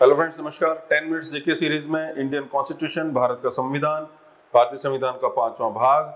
Hello friends, नमस्कार। 10 minutes GK series में Indian constitution, Bharat का संविधान, भारतीय संविधान का 5वां भाग,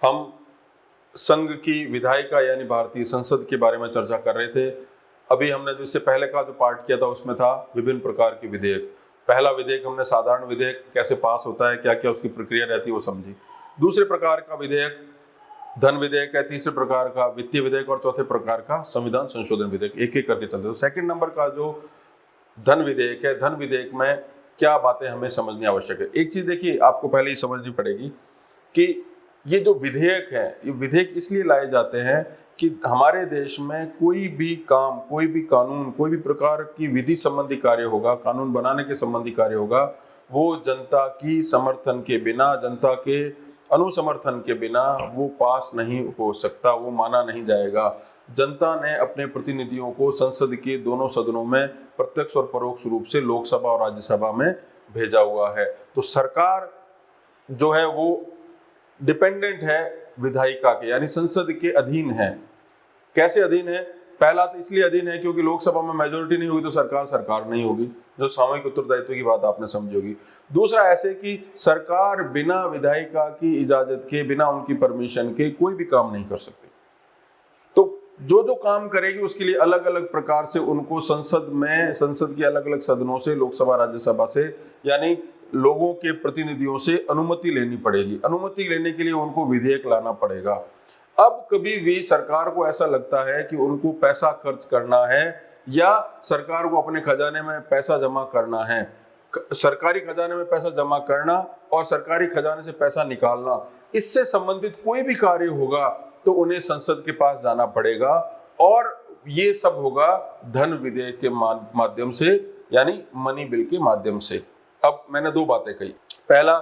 हम संघ की विधायिका यानी भारतीय संसद के बारे में चर्चा कर रहे थे। अभी हमने जो इससे पहले का जो पार्ट किया था उसमें था विभिन्न प्रकार के विधेयक। पहला विधेयक हमने साधारण विधेयक कैसे पास होता है, क्या क्या उसकी प्रक्रिया रहती है वो समझी। दूसरे प्रकार का विधेयक धन विधेयक है, तीसरे प्रकार का वित्तीय विधेयक और चौथे प्रकार का संविधान संशोधन विधेयक। एक एक करके चलते। तो सेकंड नंबर का जो धन विधेयक है, धन विधेयक में क्या बातें हमें समझनी आवश्यक है। एक चीज देखिए, आपको पहले ही समझनी पड़ेगी कि ये जो विधेयक है, ये विधेयक इसलिए लाए जाते हैं कि हमारे देश में कोई भी काम, कोई भी कानून, कोई भी प्रकार की विधि संबंधी कार्य होगा, कानून बनाने के संबंधी कार्य होगा, वो जनता की समर्थन के बिना, जनता के अनुसमर्थन के बिना वो पास नहीं हो सकता, वो माना नहीं जाएगा। जनता ने अपने प्रतिनिधियों को संसद के दोनों सदनों में प्रत्यक्ष और परोक्ष रूप से लोकसभा और राज्यसभा में भेजा हुआ है। तो सरकार जो है वो डिपेंडेंट है विधायिका के, यानी संसद के अधीन है। कैसे अधीन है? पहला तो इसलिए अधीन है क्योंकि लोकसभा में मेजोरिटी नहीं होगी तो सरकार नहीं होगी, जो सामूहिक उत्तरदायित्व की बात आपने समझी होगी। दूसरा ऐसे कि सरकार बिना विधायिका की इजाजत के, बिना उनकी परमिशन के कोई भी काम नहीं कर सकती। तो जो जो काम करेगी उसके लिए अलग अलग प्रकार से उनको संसद के अलग अलग सदनों से, लोकसभा राज्यसभा से, यानी लोगों के प्रतिनिधियों से अनुमति लेनी पड़ेगी। अनुमति लेने के लिए उनको विधेयक लाना पड़ेगा। अब कभी भी सरकार को ऐसा लगता है कि उनको पैसा खर्च करना है या सरकार को अपने खजाने में पैसा जमा करना है, सरकारी खजाने में पैसा जमा करना और सरकारी खजाने से पैसा निकालना, इससे संबंधित कोई भी कार्य होगा तो उन्हें संसद के पास जाना पड़ेगा और ये सब होगा धन विधेयक के माध्यम से, यानी मनी बिल के माध्यम से। अब मैंने दो बातें कही। पहला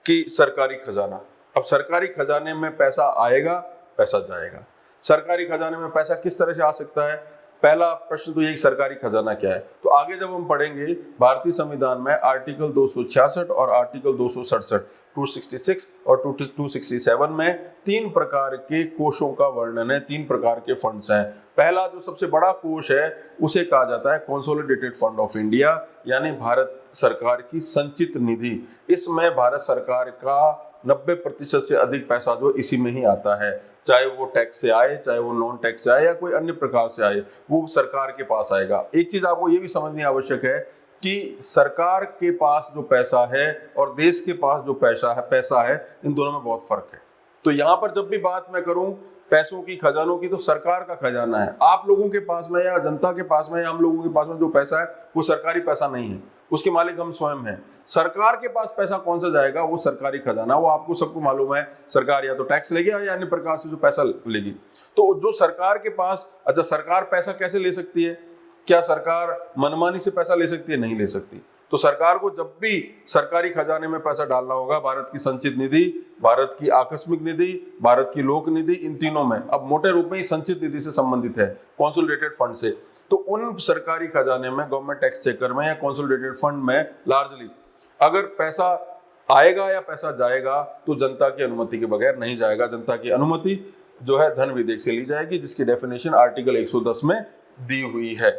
कि सरकारी खजाना, अब सरकारी खजाने में पैसा आएगा, पैसा जाएगा। सरकारी खजाने में पैसा किस तरह से आ सकता है? पहला प्रश्न तो ये, सरकारी खजाना क्या है। तो आगे जब हम पढ़ेंगे भारतीय संविधान में आर्टिकल 266 और आर्टिकल 267, 266 और 267 में तीन प्रकार के कोषों का वर्णन है, तीन प्रकार के फंड्स हैं। पहला जो सबसे बड़ा कोष है उसे कहा जाता है कंसोलिडेटेड फंड ऑफ इंडिया, यानी भारत सरकार की संचित निधि। इसमें भारत सरकार का 90% से अधिक पैसा जो इसी में ही आता है, चाहे वो टैक्स से आए, चाहे वो नॉन टैक्स से आए या कोई अन्य प्रकार से आए, वो सरकार के पास आएगा। एक चीज आपको ये भी समझनी आवश्यक है कि सरकार के पास जो पैसा है और देश के पास जो पैसा है, इन दोनों में बहुत फर्क है। तो यहाँ पर जब भी बात मैं करूं पैसों की, खजानों की, तो सरकार का खजाना है। आप लोगों के पास में या जनता के पास में या हम लोगों के पास में जो पैसा है वो सरकारी पैसा नहीं है, उसके मालिक हम स्वयं हैं। सरकार के पास पैसा कौन सा जाएगा? वो सरकारी खजाना। वो आपको सबको मालूम है, सरकार या तो टैक्स लेगी या अन्य प्रकार से जो पैसा लेगी। तो जो सरकार के पास, अच्छा सरकार पैसा कैसे ले सकती है? क्या सरकार मनमानी से पैसा ले सकती है? नहीं ले सकती। तो सरकार को जब भी सरकारी खजाने में पैसा डालना होगा, भारत की संचित निधि, भारत की आकस्मिक निधि, भारत की लोक निधि, इन तीनों में, अब मोटे रूप में ही संचित निधि से संबंधित है, कंसोलिडेटेड फंड से। तो उन सरकारी खजाने में, गवर्नमेंट टैक्स चेकर में या कंसोलिडेटेड फंड में लार्जली अगर पैसा आएगा या पैसा जाएगा तो जनता की अनुमति के बगैर नहीं जाएगा। जनता की अनुमति जो है धन विधेयक से ली जाएगी, जिसकी डेफिनेशन आर्टिकल 110 में दी हुई है।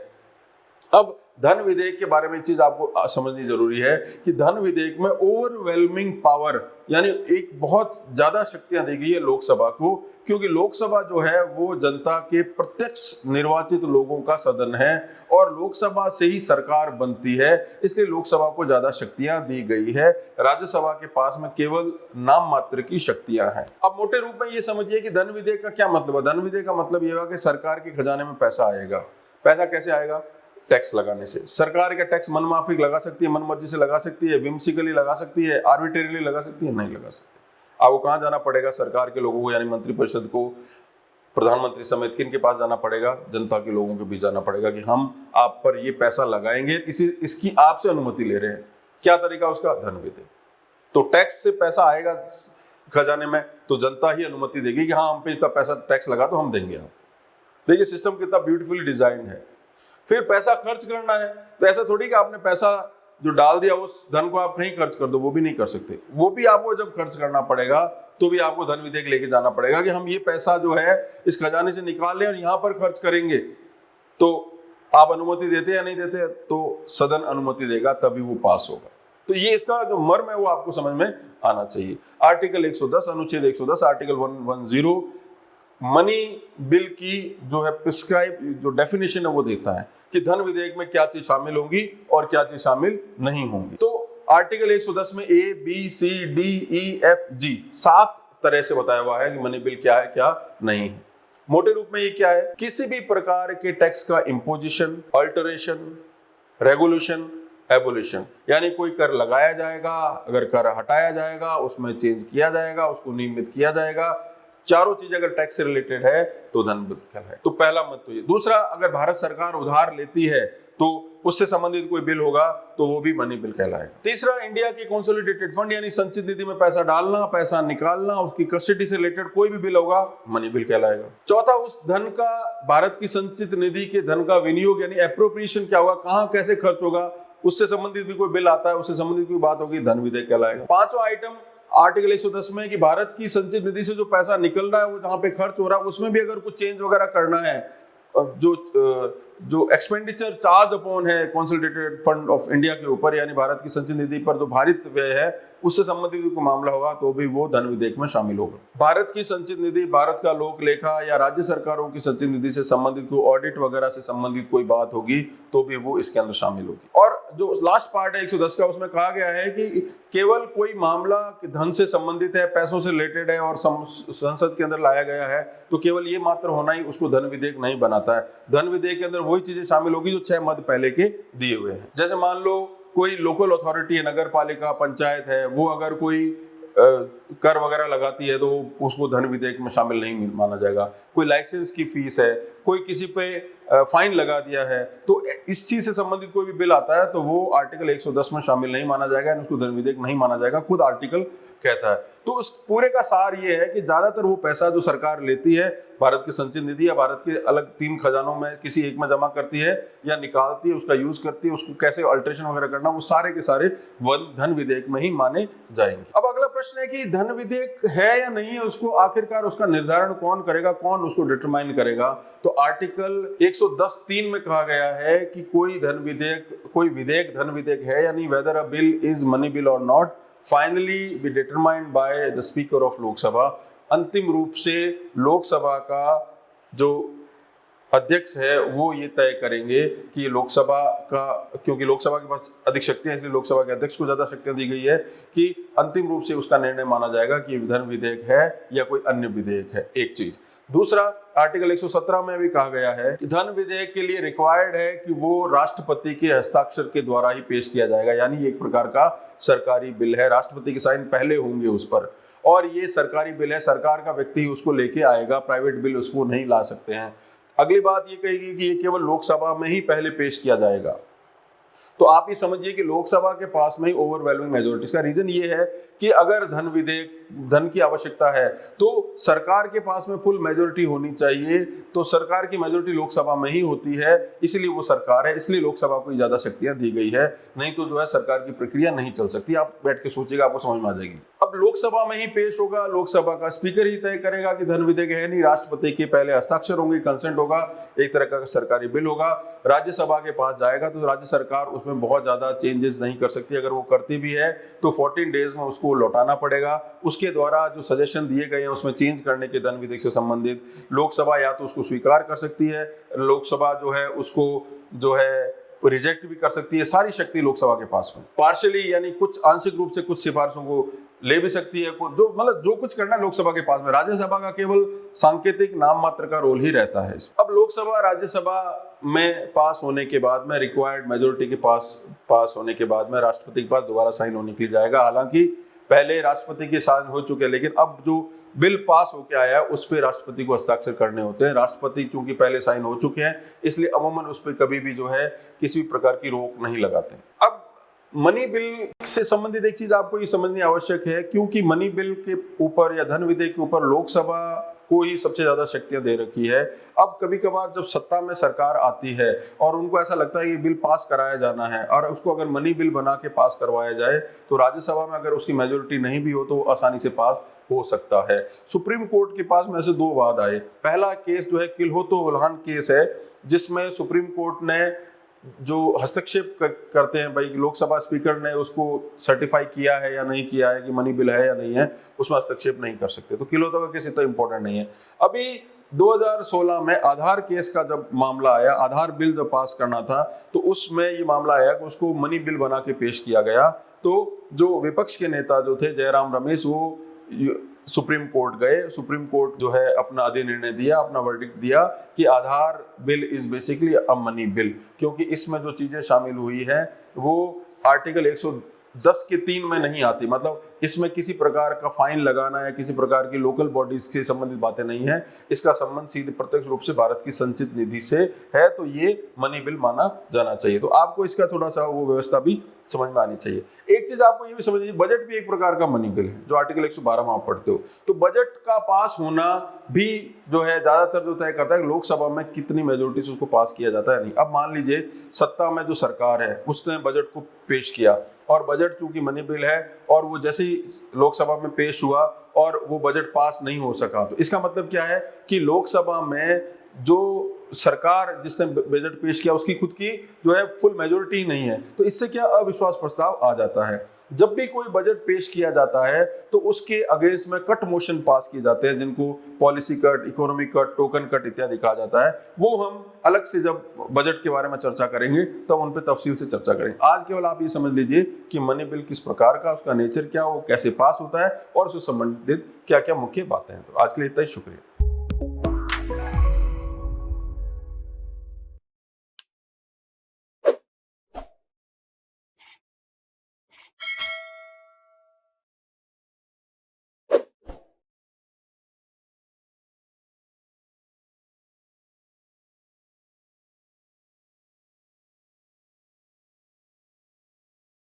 अब धन विधेयक के बारे में एक चीज आपको समझनी जरूरी है कि धन विधेयक में ओवरवेलमिंग पावर, यानी एक बहुत ज्यादा शक्तियां दी गई है लोकसभा को, क्योंकि लोकसभा जो है वो जनता के प्रत्यक्ष निर्वाचित लोगों का सदन है और लोकसभा से ही सरकार बनती है, इसलिए लोकसभा को ज्यादा शक्तियां दी गई है। राज्यसभा के पास में केवल नाम मात्र की शक्तियां हैं। अब मोटे रूप में ये समझिए कि धन विधेयक का क्या मतलब है। धन विधेयक का मतलब यह है कि सरकार के खजाने में पैसा आएगा। पैसा कैसे आएगा? टैक्स लगाने से। सरकार का टैक्स मनमाफिक लगा सकती है, मनमर्जी से लगा सकती है, विम्सिकली लगा सकती है, आर्बिट्रेरीली लगा सकती है, नहीं लगा सकती। आपको कहां जाना पड़ेगा? सरकार के लोगों को, यानी मंत्रिपरिषद को, प्रधानमंत्री समेत किन के पास जाना पड़ेगा? जनता के लोगों के बीच जाना पड़ेगा कि हम आप पर ये पैसा लगाएंगे, इसकी आपसे अनुमति ले रहे हैं। क्या तरीका उसका? धन विधेयक। तो टैक्स से पैसा आएगा खजाने में तो जनता ही अनुमति देगी कि हाँ, हम पे इतना पैसा टैक्स लगा तो हम देंगे। आप देखिए सिस्टम कितना ब्यूटीफुली डिजाइन है। फिर पैसा खर्च करना है तो ऐसा थोड़ी कि आपने पैसा जो डाल दिया उस धन को आप कहीं खर्च कर दो, वो भी नहीं कर सकते। वो भी आपको जब खर्च करना पड़ेगा तो भी आपको धन विधेयक लेके जाना पड़ेगा कि हम ये पैसा जो है इस खजाने से निकाल लें और यहां पर खर्च करेंगे। तो आप अनुमति देते या नहीं देते, तो सदन अनुमति देगा तभी वो पास होगा। तो ये इसका जो मर्म है वो आपको समझ में आना चाहिए। आर्टिकल 110, अनुच्छेद 110, आर्टिकल 110 मनी बिल की जो है प्रिस्क्राइब जो डेफिनेशन है वो देता है कि धन विधेयक में क्या चीज शामिल होंगी और क्या चीज शामिल नहीं होंगी। तो आर्टिकल 110 में A, B, C, D, E, F, G 7 तरह से बताया हुआ है कि मनी बिल क्या है क्या नहीं है। मोटे रूप में ये क्या है, किसी भी प्रकार के टैक्स का इम्पोजिशन, अल्टरेशन, रेगुलेशन, एबोलिशन, यानी कोई कर लगाया जाएगा, अगर कर हटाया जाएगा, उसमें चेंज किया जाएगा, उसको नियमित किया जाएगा, चारों चीजें अगर टैक्स से रिलेटेड है तो धन बिल है। तो पहला मत तो ये। दूसरा, अगर भारत सरकार उधार लेती है तो उससे संबंधित कोई बिल होगा तो वो भी मनी बिल कहलाएगा। तीसरा, इंडिया के कंसोलिडेटेड फंड यानी संचित निधि में पैसा डालना, पैसा निकालना, उसकी कस्टडी से रिलेटेड कोई भी बिल होगा मनी बिल कहलाएगा। चौथा, उस धन का, भारत की संचित निधि के धन का विनियोग यानी एप्रोप्रिएशन क्या होगा, कहां कैसे खर्च होगा, उससे संबंधित भी कोई बिल आता है, उससे संबंधित कोई बात होगी, धन विधेयक कहलाएगा। पांचवा आइटम आर्टिकल 110 में कि भारत की संचित निधि से जो पैसा निकल रहा है वो जहां पे खर्च हो रहा है उसमें भी अगर कुछ चेंज वगैरह करना है, जो एक्सपेंडिचर चार्ज अपॉन है कंसोलिडेटेड फंड ऑफ इंडिया के ऊपर यानी भारत की संचित निधि पर जो भारित व्यय है उससे संबंधित कोई मामला होगा तो भी वो धन विधेयक में शामिल होगा। भारत की संचित निधि, भारत का लोक लेखा या राज्य सरकारों की संचित निधि से संबंधित कोई ऑडिट वगैरह से संबंधित कोई बात होगी तो भी वो इसके अंदर शामिल होगी। और जो लास्ट पार्ट है 110 का, उसमें कहा गया है कि केवल कोई मामला धन से संबंधित है, पैसों से रिलेटेड है और संसद के अंदर लाया गया है तो केवल ये मात्र होना ही उसको धन विधेयक नहीं बनाता है। धन विधेयक के अंदर वही चीजें शामिल होगी जो 6 मद पहले के दिए हुए हैं। जैसे मान लो कोई लोकल अथॉरिटी है, नगर पालिका, पंचायत है, वो अगर कोई कर वगैरह लगाती है तो उसको धन विधेयक में शामिल नहीं माना जाएगा। कोई लाइसेंस की फीस है, कोई किसी पे फाइन लगा दिया है, तो इस चीज से संबंधित कोई भी बिल आता है तो वो आर्टिकल 110 में शामिल नहीं माना जाएगा, उसको धन विधेयक नहीं माना जाएगा, खुद आर्टिकल कहता है। तो उस पूरे का सार ये है कि ज्यादातर वो पैसा जो सरकार लेती है भारत की संचित निधि या भारत के अलग 3 खजानों में किसी एक में जमा करती है या निकालती है, उसका यूज करती है, उसको कैसे अल्टरेशन वगैरह करना, वो सारे के सारे धन विधेयक में ही माने जाएंगे। अब अगला प्रश्न है कि धन विधेयक है या नहीं है, उसको आखिरकार उसका निर्धारण कौन करेगा, कौन उसको डिटरमाइन करेगा। तो आर्टिकल 110(3) में कहा गया है कि कोई विधेयक धन विधेयक है या नहीं, whether a bill is money bill और not, finally be determined by the speaker of Lok Sabha. अंतिम रूप से लोकसभा का जो अध्यक्ष है वो ये तय करेंगे कि लोकसभा का, क्योंकि लोकसभा के पास अधिक शक्तियां इसलिए लोकसभा के अध्यक्ष को ज्यादा शक्तियां दी गई है, कि अंतिम रूप से उसका निर्णय माना जाएगा कि धन विधेयक है या कोई अन्य विधेयक है। एक चीज। दूसरा, आर्टिकल 117 में भी कहा गया है कि धन विधेयक के लिए रिक्वायर्ड है कि वो राष्ट्रपति के हस्ताक्षर के द्वारा ही पेश किया जाएगा, यानी एक प्रकार का सरकारी बिल है, राष्ट्रपति के साइन पहले होंगे उस पर, और ये सरकारी बिल है, सरकार का व्यक्ति उसको लेके आएगा, प्राइवेट बिल उसको नहीं ला सकते हैं। अगली बात ये कहेगी कि ये केवल लोकसभा में ही पहले पेश किया जाएगा। तो आप ये समझिए कि लोकसभा के पास में ही ओवरवेलमिंग मेजोरिटी। इसका रीजन ये है कि अगर धन की आवश्यकता है तो सरकार के पास में फुल मेजोरिटी होनी चाहिए, तो सरकार की मेजोरिटी लोकसभा में ही होती है, इसलिए वो सरकार है, इसलिए लोकसभा को ज्यादा शक्तियां दी गई है, नहीं तो जो है सरकार की प्रक्रिया नहीं चल सकती। आप बैठ के सोचिएगा, आपको समझ में आ जाएगी। अब लोकसभा में ही पेश होगा, लोकसभा का स्पीकर ही तय करेगा कि धन विधेयक है नहीं, राष्ट्रपति के पहले हस्ताक्षर होंगे, कंसेंट होगा, एक तरह का सरकारी बिल होगा, राज्यसभा के पास जाएगा तो राज्य सरकार उसमें बहुत ज्यादा चेंजेस नहीं कर सकती, अगर वो करती भी है तो 14 डेज में उसको लौटाना पड़ेगा। उसके द्वारा जो सजेशन दिए गए हैं उसमें चेंज करने के धन विधेयक से संबंधित लोकसभा या तो उसको स्वीकार कर सकती है, लोकसभा जो है उसको जो है रिजेक्ट भी कर सकती है, सारी शक्ति लोकसभा के पास में। पार्शियली यानी कुछ आंशिक रूप से कुछ सिफारिशों को ले भी सकती है, जो कुछ करना है लोकसभा के पास में, राज्यसभा का केवल सांकेतिक नाम मात्र का रोल ही रहता है। अब लोकसभा राज्यसभा में पास होने के बाद में, रिक्वायर्ड मेजोरिटी के पास होने के बाद में राष्ट्रपति के पास दोबारा साइन होने के लिए जाएगा। हालांकि पहले राष्ट्रपति के साइन हो चुके हैं, लेकिन अब जो बिल पास होके आया है उस पर राष्ट्रपति को हस्ताक्षर करने होते हैं। राष्ट्रपति चूंकि पहले साइन हो चुके हैं इसलिए अमूमन उस पर कभी भी जो है किसी भी प्रकार की रोक नहीं लगाते। अब मनी बिल से संबंधित एक चीज आपको ये समझनी आवश्यक है, क्योंकि मनी बिल के ऊपर या धन विधेयक के ऊपर लोकसभा को ही सबसे ज्यादा शक्तियां दे रखी है। अब कभी कभार जब सत्ता में सरकार आती है और उनको ऐसा लगता है कि बिल पास कराया जाना है और उसको अगर मनी बिल बना के पास करवाया जाए तो राज्यसभा में अगर उसकी मेजोरिटी नहीं भी हो तो आसानी से पास हो सकता है। सुप्रीम कोर्ट के पास में ऐसे दो वाद आए। पहला केस जो है किलहोतो उल्हान केस है, जिसमें सुप्रीम कोर्ट ने जो हस्तक्षेप करते हैं, भाई लोकसभा स्पीकर ने उसको सर्टिफाई किया है या नहीं किया है कि मनी बिल है या नहीं है, उसमें हस्तक्षेप नहीं कर सकते। तो किलहोतो का केस इतना इंपॉर्टेंट नहीं है। अभी 2016 में आधार केस का जब मामला आया, आधार बिल जब पास करना था, तो उसमें ये मामला आया कि उसको मनी बिल बना के पेश किया गया। तो जो विपक्ष के नेता जो थे जयराम रमेश, वो सुप्रीम कोर्ट गए। सुप्रीम कोर्ट जो है अपना अधिनिर्णय दिया, अपना वर्डिक्ट दिया कि Aadhaar bill is basically a money bill, क्योंकि इसमें जो चीजें शामिल हुई है वो आर्टिकल 110 के 3 में नहीं आती। मतलब इसमें किसी प्रकार का फाइन लगाना या किसी प्रकार की लोकल बॉडीज से संबंधित बातें नहीं है। इसका संबंध सीधे प्रत्यक्ष रूप से भारत की संचित निधि से है, तो ये मनी बिल माना जाना चाहिए। तो आपको इसका थोड़ा सा वो व्यवस्था भी समझ में आनी चाहिए। एक चीज आपको ये भी समझ लीजिए, बजट भी एक प्रकार का मनी बिल है, जो आर्टिकल 112 में आप पढ़ते हो। तो बजट का पास होना भी जो है ज्यादातर जो तय करता है कि लोकसभा में कितनी मेजोरिटी से उसको पास किया जाता है नहीं। अब मान लीजिए सत्ता में जो सरकार है उसने बजट को पेश किया और बजट चूंकि मनी बिल है और वो जैसे ही लोकसभा में पेश हुआ और वो बजट पास नहीं हो सका, तो इसका मतलब क्या है कि लोकसभा में जो सरकार जिसने बजट पेश किया उसकी खुद की जो है फुल मेजोरिटी नहीं है। तो इससे क्या अविश्वास प्रस्ताव आ जाता है। जब भी कोई बजट पेश किया जाता है तो उसके अगेंस्ट में कट मोशन पास किए जाते हैं, जिनको policy cut, economic cut, token cut इत्यादि कहा जाता है। वो हम अलग से जब बजट के बारे में चर्चा करेंगे तब तो उन पर तफसील से चर्चा करेंगे। आज केवल आप ये समझ लीजिए कि मनी बिल किस प्रकार का, उसका नेचर क्या, वो कैसे पास होता है और उससे संबंधित क्या क्या मुख्य बातें हैं। तो आज के लिए इतना ही, शुक्रिया।